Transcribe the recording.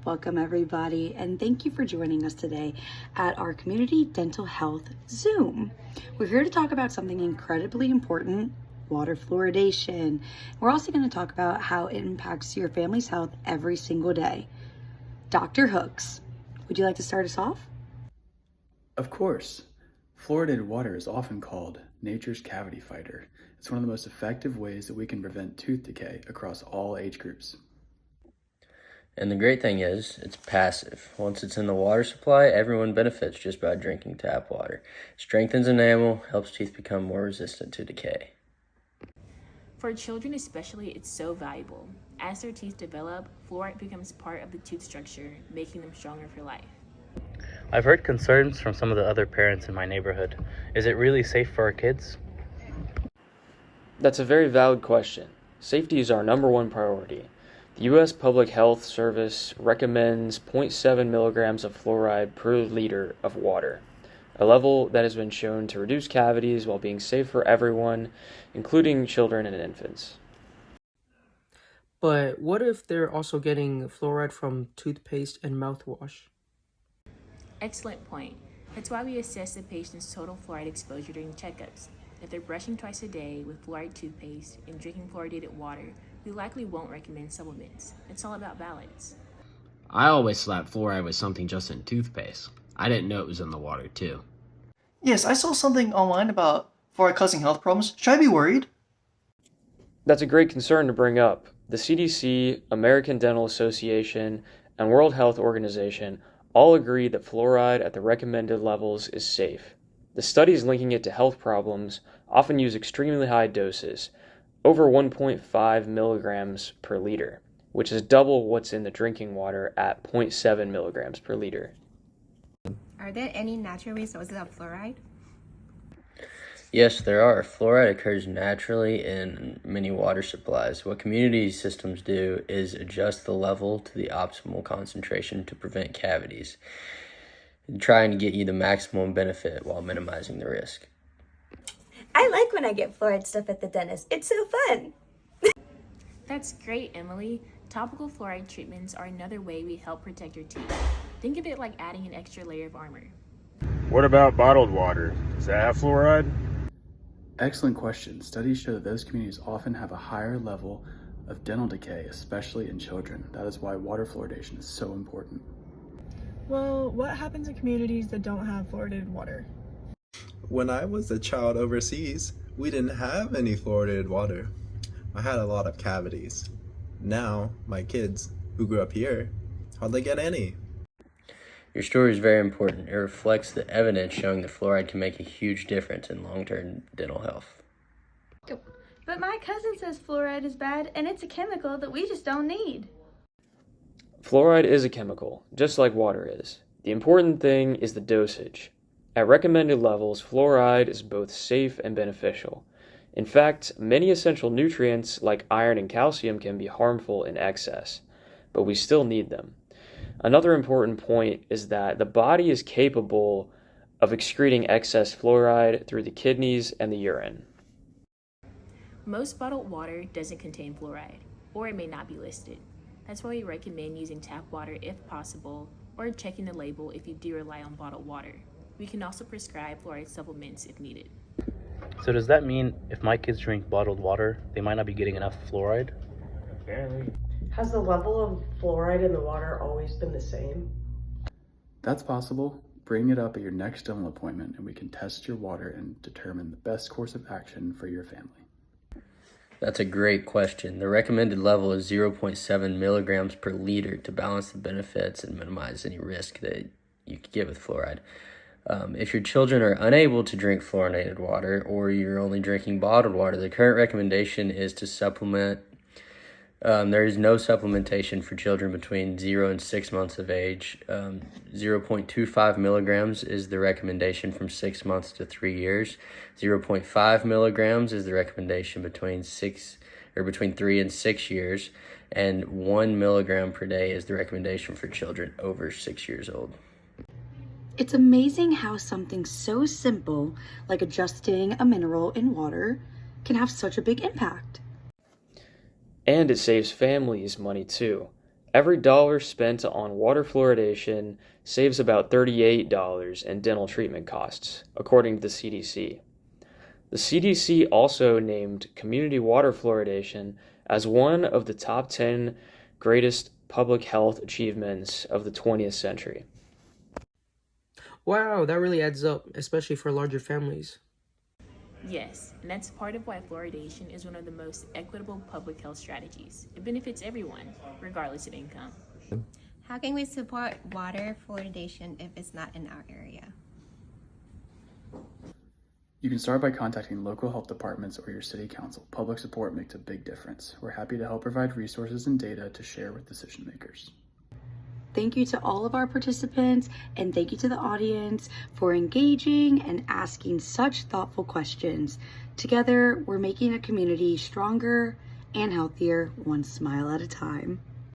Welcome everybody, and thank you for joining us today at our Community Dental Health Zoom. We're here to talk about something incredibly important, water fluoridation. We're also going to talk about how it impacts your family's health every single day. Dr. Hooks, would you like to start us off? Of course. Fluoridated water is often called nature's cavity fighter. It's one of the most effective ways that we can prevent tooth decay across all age groups. And the great thing is, it's passive. Once it's in the water supply, everyone benefits just by drinking tap water. Strengthens enamel, helps teeth become more resistant to decay. For children especially, it's so valuable. As their teeth develop, fluoride becomes part of the tooth structure, making them stronger for life. I've heard concerns from some of the other parents in my neighborhood. Is it really safe for our kids? That's a very valid question. Safety is our number one priority. The U.S. Public Health Service recommends 0.7 milligrams of fluoride per liter of water, a level that has been shown to reduce cavities while being safe for everyone, including children and infants. But what if they're also getting fluoride from toothpaste and mouthwash? Excellent point. That's why we assess the patient's total fluoride exposure during checkups. If they're brushing twice a day with fluoride toothpaste and drinking fluoridated water, we likely won't recommend supplements. It's all about balance. I always slap fluoride with something just in toothpaste. I didn't know it was in the water too. Yes, I saw something online about fluoride causing health problems. Should I be worried? That's a great concern to bring up. The CDC, American Dental Association, and World Health Organization all agree that fluoride at the recommended levels is safe. The studies linking it to health problems often use extremely high doses, over 1.5 milligrams per liter, which is double what's in the drinking water at 0.7 milligrams per liter. Are there any natural resources of fluoride? Yes, there are. Fluoride occurs naturally in many water supplies. What community systems do is adjust the level to the optimal concentration to prevent cavities, trying to get you the maximum benefit while minimizing the risk. I like when I get fluoride stuff at the dentist. It's so fun. That's great, Emily. Topical fluoride treatments are another way we help protect your teeth. Think of it like adding an extra layer of armor. What about bottled water? Does that have fluoride? Excellent question. Studies show that those communities often have a higher level of dental decay, especially in children. That is why water fluoridation is so important. Well, what happens in communities that don't have fluoridated water? When I was a child overseas, we didn't have any fluoridated water. I had a lot of cavities. Now, my kids, who grew up here, hardly get any. Your story is very important. It reflects the evidence showing that fluoride can make a huge difference in long-term dental health. But my cousin says fluoride is bad, and it's a chemical that we just don't need. Fluoride is a chemical, just like water is. The important thing is the dosage. At recommended levels, fluoride is both safe and beneficial. In fact, many essential nutrients like iron and calcium can be harmful in excess, but we still need them. Another important point is that the body is capable of excreting excess fluoride through the kidneys and the urine. Most bottled water doesn't contain fluoride, or it may not be listed. That's why we recommend using tap water if possible, or checking the label if you do rely on bottled water. We can also prescribe fluoride supplements if needed. So does that mean if my kids drink bottled water, they might not be getting enough fluoride? Apparently. Has the level of fluoride in the water always been the same? That's possible. Bring it up at your next dental appointment and we can test your water and determine the best course of action for your family. That's a great question. The recommended level is 0.7 milligrams per liter to balance the benefits and minimize any risk that you could get with fluoride. If your children are unable to drink fluoridated water or you're only drinking bottled water, the current recommendation is to supplement. There is no supplementation for children between 0 and 6 months of age. 0.25 milligrams is the recommendation from 6 months to 3 years. 0.5 milligrams is the recommendation between 3 and 6 years. And 1 milligram per day is the recommendation for children over 6 years old. It's amazing how something so simple, like adjusting a mineral in water, can have such a big impact. And it saves families money too. Every dollar spent on water fluoridation saves about $38 in dental treatment costs, according to the CDC. The CDC also named community water fluoridation as one of the top 10 greatest public health achievements of the 20th century. Wow, that really adds up, especially for larger families. Yes, and that's part of why fluoridation is one of the most equitable public health strategies. It benefits everyone, regardless of income. How can we support water fluoridation if it's not in our area? You can start by contacting local health departments or your city council. Public support makes a big difference. We're happy to help provide resources and data to share with decision makers. Thank you to all of our participants, and thank you to the audience for engaging and asking such thoughtful questions. Together, we're making a community stronger and healthier, one smile at a time.